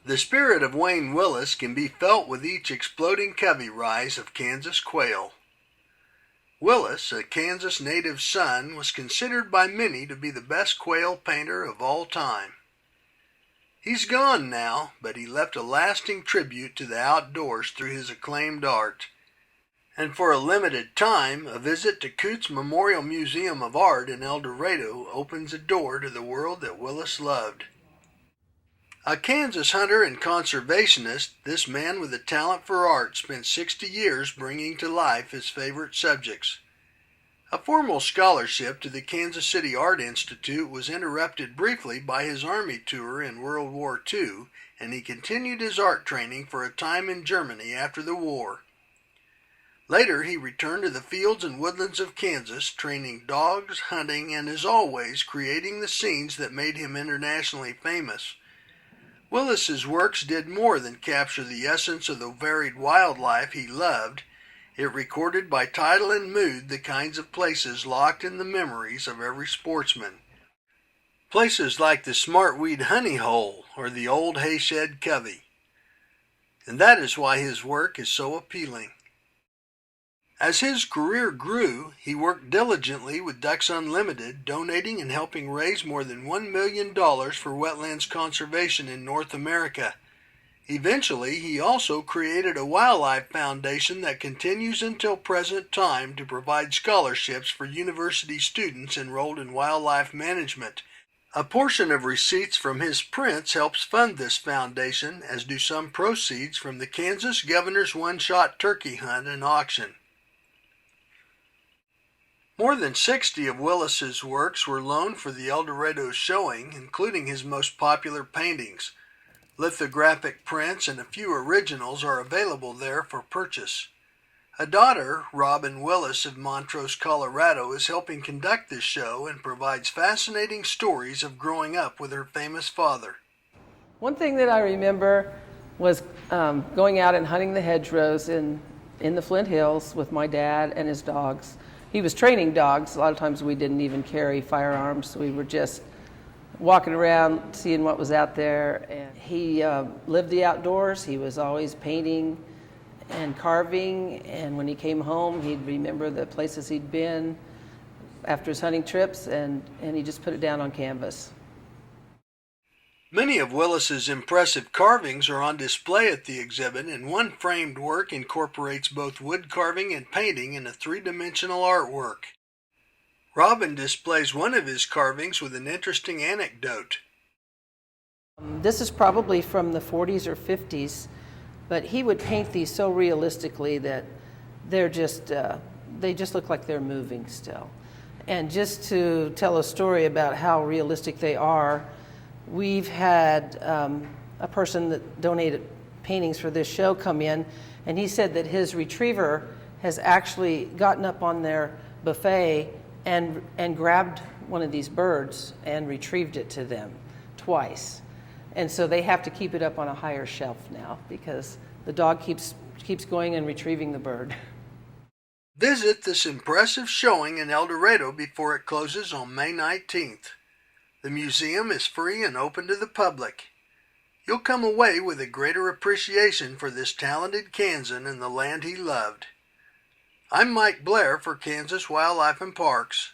The spirit of Wayne Willis can be felt with each exploding covey rise of Kansas quail. Willis, a Kansas native son, was considered by many to be the best quail painter of all time. He's gone now, but he left a lasting tribute to the outdoors through his acclaimed art. And for a limited time, a visit to Coots Memorial Museum of Art in ElDorado opens a door to the world that Willis loved. A Kansas hunter and conservationist, this man with a talent for art spent 60 years bringing to life his favorite subjects. A formal scholarship to the Kansas City Art Institute was interrupted briefly by his Army tour in World War II, and he continued his art training for a time in Germany after the war. Later, he returned to the fields and woodlands of Kansas, training dogs, hunting, and as always, creating the scenes that made him internationally famous. Willis's works did more than capture the essence of the varied wildlife he loved. It recorded by title and mood the kinds of places locked in the memories of every sportsman. Places like the Smartweed Honey Hole or the old Hayshed Covey. And that is why his work is so appealing. As his career grew, he worked diligently with Ducks Unlimited, donating and helping raise more than $1 million for wetlands conservation in North America. Eventually, he also created a wildlife foundation that continues until present time to provide scholarships for university students enrolled in wildlife management. A portion of receipts from his prints helps fund this foundation, as do some proceeds from the Kansas Governor's One-Shot Turkey Hunt and Auction. More than 60 of Willis's works were loaned for the ElDorado showing, including his most popular paintings. Lithographic prints and a few originals are available there for purchase. A daughter, Robin Willis of Montrose, Colorado, is helping conduct this show and provides fascinating stories of growing up with her famous father. One thing that I remember was going out and hunting the hedgerows in the Flint Hills with my dad and his dogs. He was training dogs. A lot of times we didn't even carry firearms. We were just walking around, seeing what was out there. And he lived the outdoors. He was always painting and carving. And when he came home, he'd remember the places he'd been after his hunting trips, and he just put it down on canvas. Many of Willis's impressive carvings are on display at the exhibit, and one framed work incorporates both wood carving and painting in a three-dimensional artwork. Robin displays one of his carvings with an interesting anecdote. This is probably from the 40s or 50s, but he would paint these so realistically that they just look like they're moving still. And just to tell a story about how realistic they are, we've had a person that donated paintings for this show come in, and he said that his retriever has actually gotten up on their buffet and grabbed one of these birds and retrieved it to them twice. And so they have to keep it up on a higher shelf now because the dog keeps going and retrieving the bird. Visit this impressive showing in ElDorado before it closes on May 19th. The museum is free and open to the public. You'll come away with a greater appreciation for this talented Kansan and the land he loved. I'm Mike Blair for Kansas Wildlife and Parks.